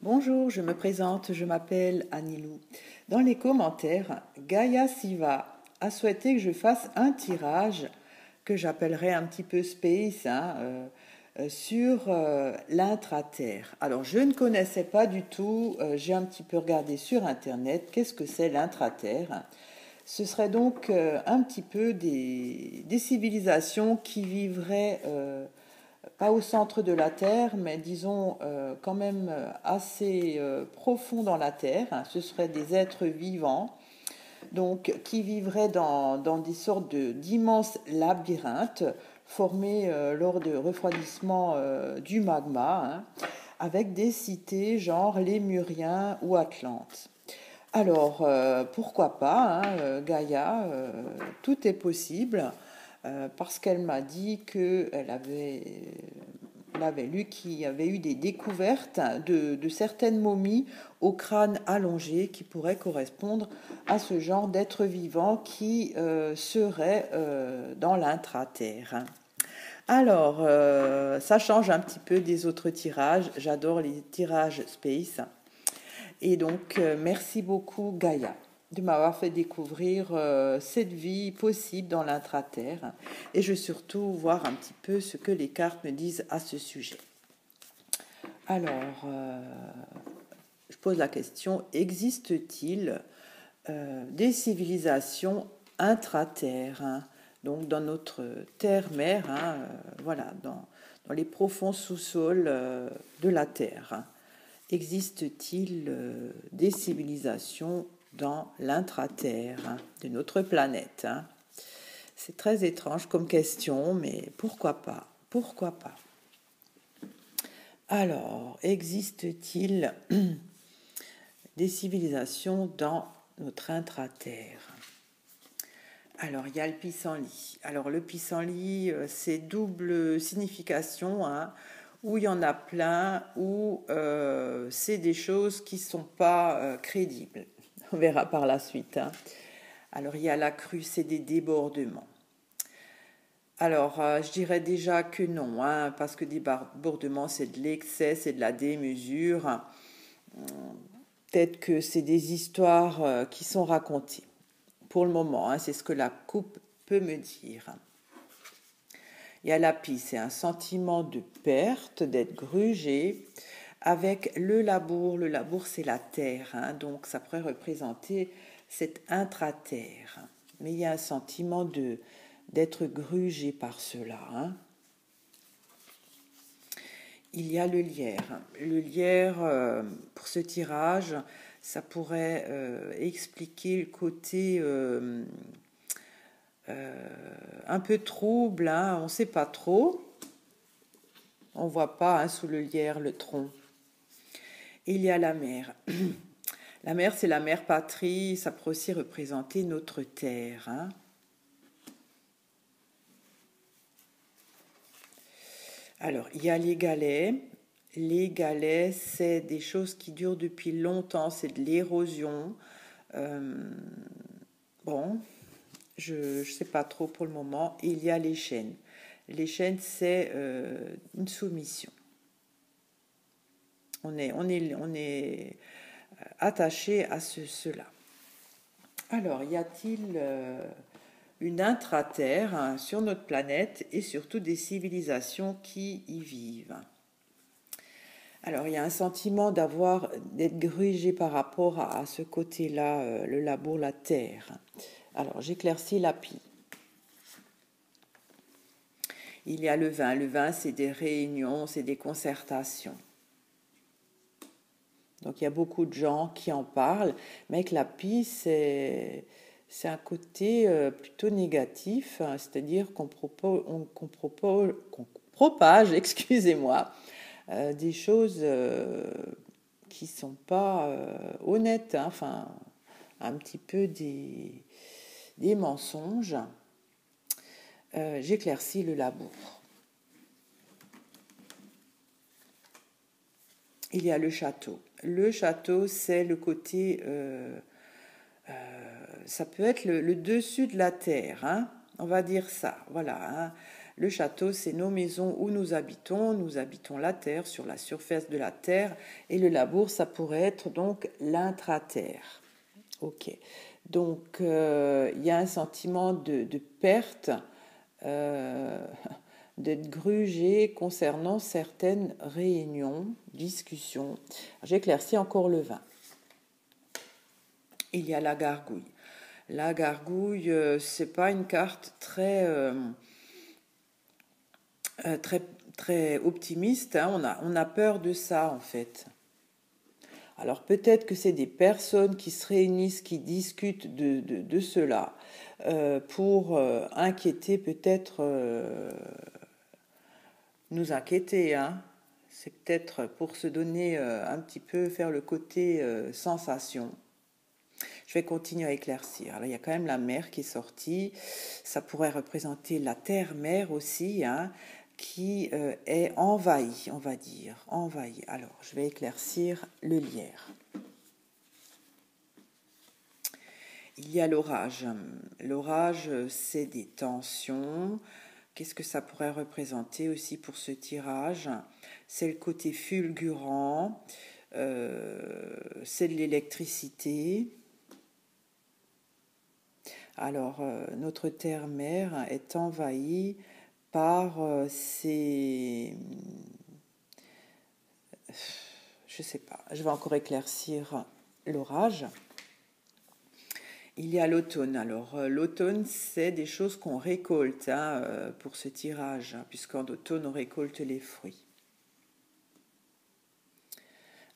Bonjour, je me présente, je m'appelle Anilou. Dans les commentaires, Gaia Siva a souhaité que je fasse un tirage que j'appellerais un petit peu space sur l'intraterre. Alors, je ne connaissais pas du tout, j'ai un petit peu regardé sur Internet, qu'est-ce que c'est l'intraterre. Ce serait donc un petit peu des civilisations qui vivraient pas au centre de la Terre, mais disons quand même assez profond dans la Terre. Ce seraient des êtres vivants, donc qui vivraient dans des sortes d'immenses labyrinthes formés lors de refroidissement du magma, avec des cités genre Lémuriens ou Atlantes. Alors, pourquoi pas, Gaïa, tout est possible, parce qu'elle m'a dit qu'elle avait lu qu'il y avait eu des découvertes de certaines momies au crâne allongé qui pourraient correspondre à ce genre d'être vivant qui serait dans l'intraterre. Alors, ça change un petit peu des autres tirages. J'adore les tirages space. Et donc, merci beaucoup Gaïa de m'avoir fait découvrir cette vie possible dans l'intraterre. Et je veux surtout voir un petit peu ce que les cartes me disent à ce sujet. Alors, je pose la question, existe-t-il des civilisations intraterres, donc dans notre terre-mère, voilà, dans les profonds sous-sols de la Terre. Existe-t-il des civilisations dans l'intraterre de notre planète? C'est très étrange comme question, mais pourquoi pas? Pourquoi pas? Alors, existe-t-il des civilisations dans notre intraterre? Alors, il y a le pissenlit. Alors, le pissenlit, c'est double signification, où il y en a plein, où c'est des choses qui ne sont pas crédibles. On verra par la suite. Alors, il y a la crue, c'est des débordements. Alors, je dirais déjà que non, parce que débordement, c'est de l'excès, c'est de la démesure. Peut-être que c'est des histoires qui sont racontées. Pour le moment, c'est ce que la coupe peut me dire. Il y a la pie, c'est un sentiment de perte, d'être grugé, avec le labour. Le labour, c'est la terre, donc ça pourrait représenter cette intraterre. Mais il y a un sentiment d'être grugé par cela. Il y a le lierre. Le lierre, pour ce tirage, ça pourrait expliquer le côté un peu trouble, on ne sait pas trop. On ne voit pas sous le lierre le tronc. Et il y a la mer. La mer, c'est la mère patrie, ça peut aussi représenter notre terre. Alors, il y a les galets. Les galets, c'est des choses qui durent depuis longtemps, c'est de l'érosion. Bon, je ne sais pas trop pour le moment. Et il y a les chaînes. Les chaînes, c'est une soumission. On est attaché à cela. Alors, y a-t-il une intraterre sur notre planète et surtout des civilisations qui y vivent? Alors, il y a un sentiment d'être grugé par rapport à ce côté-là, le labour, la terre. Alors, j'éclaircis la pie. Il y a le vin. Le vin, c'est des réunions, c'est des concertations. Donc, il y a beaucoup de gens qui en parlent, mais avec la pie, c'est un côté plutôt négatif, c'est-à-dire qu'on propage, excusez-moi, des choses qui ne sont pas honnêtes, enfin, un petit peu des mensonges. J'éclaircis le labour. Il y a le château. Le château, c'est le côté... ça peut être le dessus de la terre, on va dire ça. Voilà, Le château, c'est nos maisons où nous habitons. Nous habitons la terre, sur la surface de la terre. Et le labour, ça pourrait être donc l'intra-terre. Ok. Donc, il y a un sentiment de perte, d'être grugé concernant certaines réunions, discussions. J'éclaircis encore le vin. Il y a la gargouille. La gargouille, c'est pas une carte très optimiste. Hein. On a peur de ça en fait. Alors peut-être que c'est des personnes qui se réunissent, qui discutent de cela pour inquiéter, peut-être nous inquiéter. Hein. C'est peut-être pour se donner un petit peu, faire le côté sensation. Je vais continuer à éclaircir. Alors, il y a quand même la mer qui est sortie. Ça pourrait représenter la terre-mer aussi, hein, qui est envahie, on va dire. Envahie. Alors, je vais éclaircir le lierre. Il y a l'orage. L'orage, c'est des tensions. Qu'est-ce que ça pourrait représenter aussi pour ce tirage? C'est le côté fulgurant. C'est de l'électricité. Alors, notre terre-mère est envahie par ces... Je ne sais pas, je vais encore éclaircir l'orage. Il y a l'automne. Alors, l'automne, c'est des choses qu'on récolte pour ce tirage, puisqu'en automne, on récolte les fruits.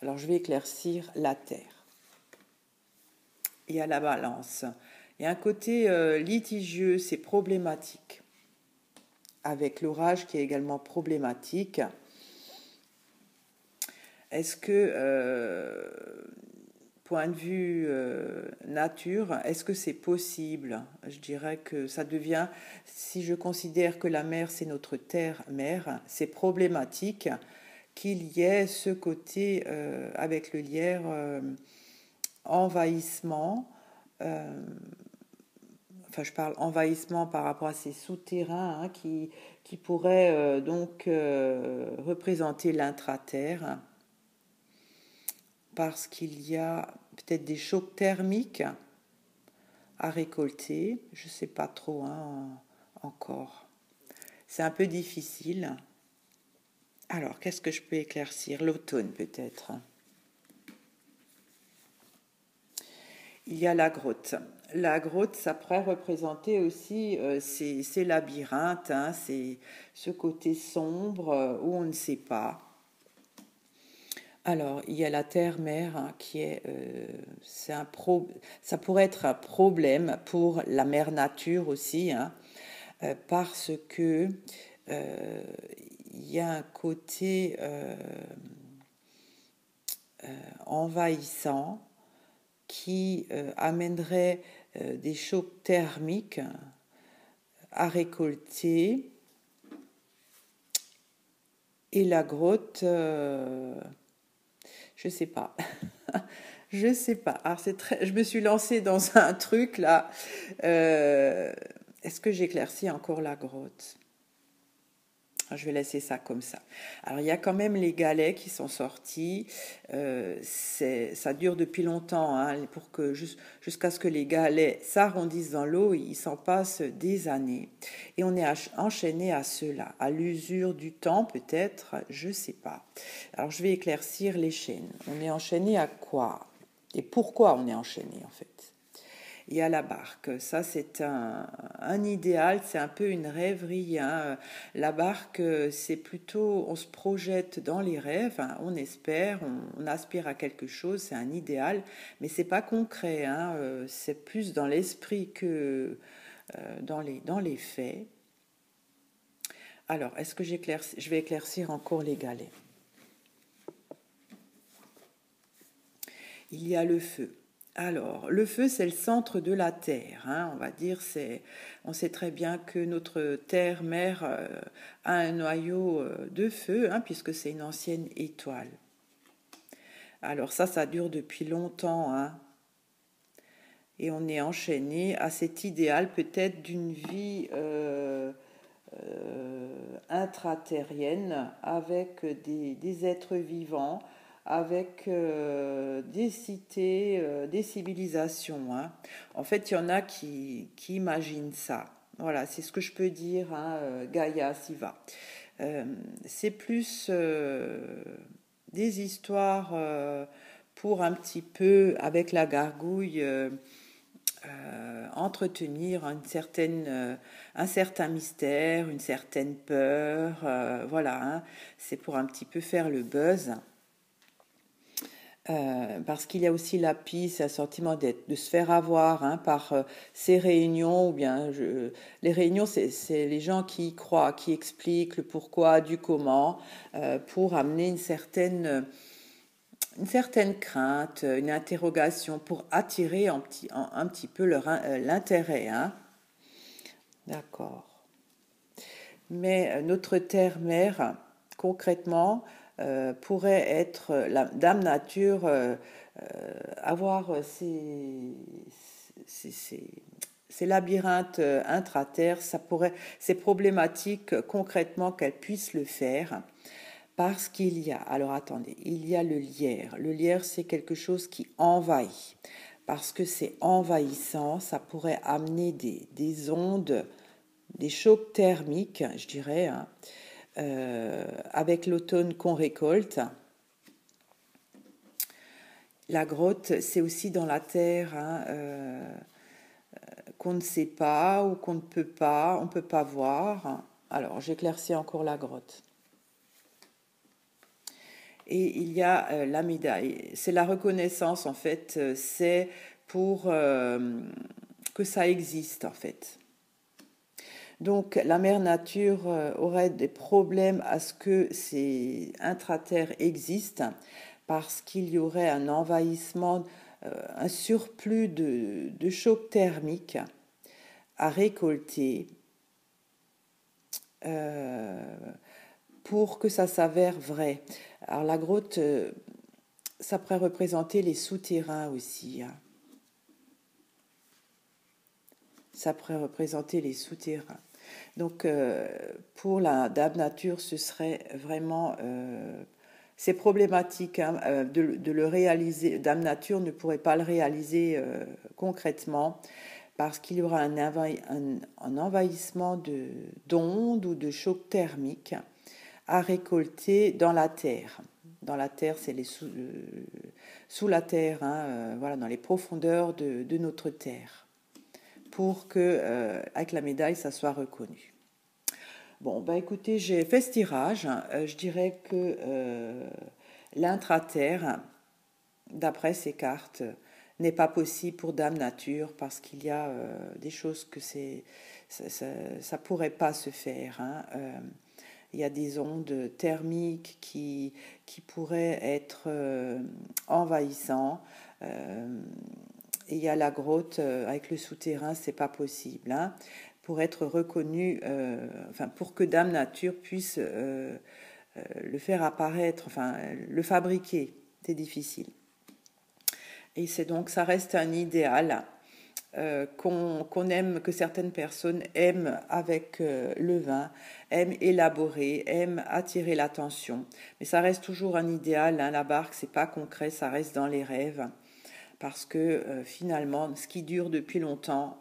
Alors, je vais éclaircir la terre. Il y a la balance. Il y a un côté litigieux, c'est problématique. Avec l'orage qui est également problématique. Est-ce que, point de vue nature, est-ce que c'est possible? Je dirais que ça devient, si je considère que la mer, c'est notre terre-mère, c'est problématique qu'il y ait ce côté, avec le lierre, envahissement. Enfin, je parle envahissement par rapport à ces souterrains qui pourraient donc représenter l'intra-terre, parce qu'il y a peut-être des chocs thermiques à récolter. Je ne sais pas trop encore. C'est un peu difficile. Alors, qu'est-ce que je peux éclaircir? L'automne peut-être. Il y a la grotte. La grotte, ça pourrait représenter aussi ces labyrinthes, hein, c'est ce côté sombre où on ne sait pas. Alors, il y a la terre-mère hein, qui est, ça pourrait être un problème pour la mère nature aussi, hein, parce que il y a un côté envahissant qui amènerait des chocs thermiques à récolter. Et la grotte, je sais pas. Je sais pas. Alors je me suis lancée dans un truc là. Est-ce que j'éclaircis encore la grotte? Je vais laisser ça comme ça. Alors, il y a quand même les galets qui sont sortis. Ça dure depuis longtemps, hein, jusqu'à ce que les galets s'arrondissent dans l'eau. Il s'en passe des années. Et on est enchaîné à cela, à l'usure du temps peut-être, je ne sais pas. Alors, je vais éclaircir les chaînes. On est enchaîné à quoi? Et pourquoi on est enchaîné en fait? Il y a la barque, ça c'est un idéal, c'est un peu une rêverie. Hein. La barque, c'est plutôt, on se projette dans les rêves, hein, on espère, on aspire à quelque chose, c'est un idéal, mais c'est pas concret, hein, c'est plus dans l'esprit que dans les faits. Alors, est-ce que je vais éclaircir encore les galets? Il y a le feu. Alors, le feu, c'est le centre de la Terre. Hein, on va dire, on sait très bien que notre Terre-mère a un noyau de feu, hein, puisque c'est une ancienne étoile. Alors ça dure depuis longtemps. Hein, et on est enchaîné à cet idéal peut-être d'une vie intraterrienne avec des êtres vivants, avec des cités, des civilisations, hein. En fait, il y en a qui imaginent ça. Voilà, c'est ce que je peux dire, hein, Gaïa Siva. C'est plus des histoires pour un petit peu, avec la gargouille, entretenir un certain mystère, une certaine peur. Voilà, hein. C'est pour un petit peu faire le buzz. Parce qu'il y a aussi la piste, un sentiment de se faire avoir, hein, par ces réunions, ou bien les réunions, c'est les gens qui y croient, qui expliquent le pourquoi du comment, pour amener une certaine crainte, une interrogation, pour attirer un petit peu l'intérêt, hein. D'accord. Mais notre terre-mère, concrètement, pourrait être la Dame Nature, avoir ces labyrinthes intra-terre, c'est problématique concrètement qu'elle puisse le faire. Parce qu'il y a, alors attendez, il y a le lierre. Le lierre, c'est quelque chose qui envahit. Parce que c'est envahissant, ça pourrait amener des ondes, des chocs thermiques, je dirais, hein, avec l'automne qu'on récolte. La grotte, c'est aussi dans la terre, hein, qu'on ne sait pas ou qu'on ne peut pas, on ne peut pas voir. Alors, j'éclaircis encore la grotte. Et il y a la médaille. C'est la reconnaissance, en fait. C'est pour que ça existe, en fait. Donc, la mère nature aurait des problèmes à ce que ces intraterres existent parce qu'il y aurait un envahissement, un surplus de chocs thermiques à récolter pour que ça s'avère vrai. Alors la grotte, ça pourrait représenter les souterrains aussi, hein. Ça pourrait représenter les souterrains. Donc pour la Dame Nature, ce serait vraiment... c'est problématique, hein, de le réaliser. Dame Nature ne pourrait pas le réaliser concrètement parce qu'il y aura un envahissement d'ondes ou de chocs thermiques à récolter dans la terre. Dans la terre, c'est sous la terre, hein, voilà, dans les profondeurs de notre terre, pour que, avec la médaille, ça soit reconnu. Bon, bah écoutez, j'ai fait ce tirage. Je dirais que l'intra-terre, d'après ces cartes, n'est pas possible pour Dame Nature parce qu'il y a des choses que ça pourrait pas se faire, hein. Il y a des ondes thermiques qui pourraient être envahissantes. Et il y a la grotte avec le souterrain, c'est pas possible, hein. Pour être reconnu, enfin pour que Dame Nature puisse le faire apparaître, enfin le fabriquer, c'est difficile. Et c'est donc, ça reste un idéal qu'on aime, que certaines personnes aiment avec le vin, aiment élaborer, aiment attirer l'attention. Mais ça reste toujours un idéal, hein. La barque, c'est pas concret, ça reste dans les rêves. Parce que finalement, ce qui dure depuis longtemps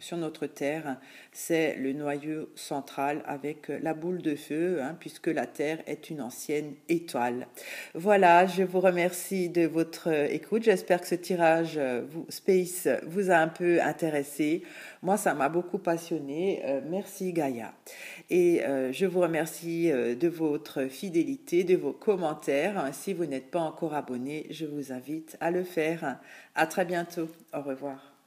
sur notre Terre, c'est le noyau central avec la boule de feu, hein, puisque la Terre est une ancienne étoile. Voilà, je vous remercie de votre écoute. J'espère que ce tirage Space vous a un peu intéressé. Moi, ça m'a beaucoup passionné. Merci Gaïa. Et je vous remercie de votre fidélité, de vos commentaires. Si vous n'êtes pas encore abonné, je vous invite à le faire. À très bientôt. Au revoir.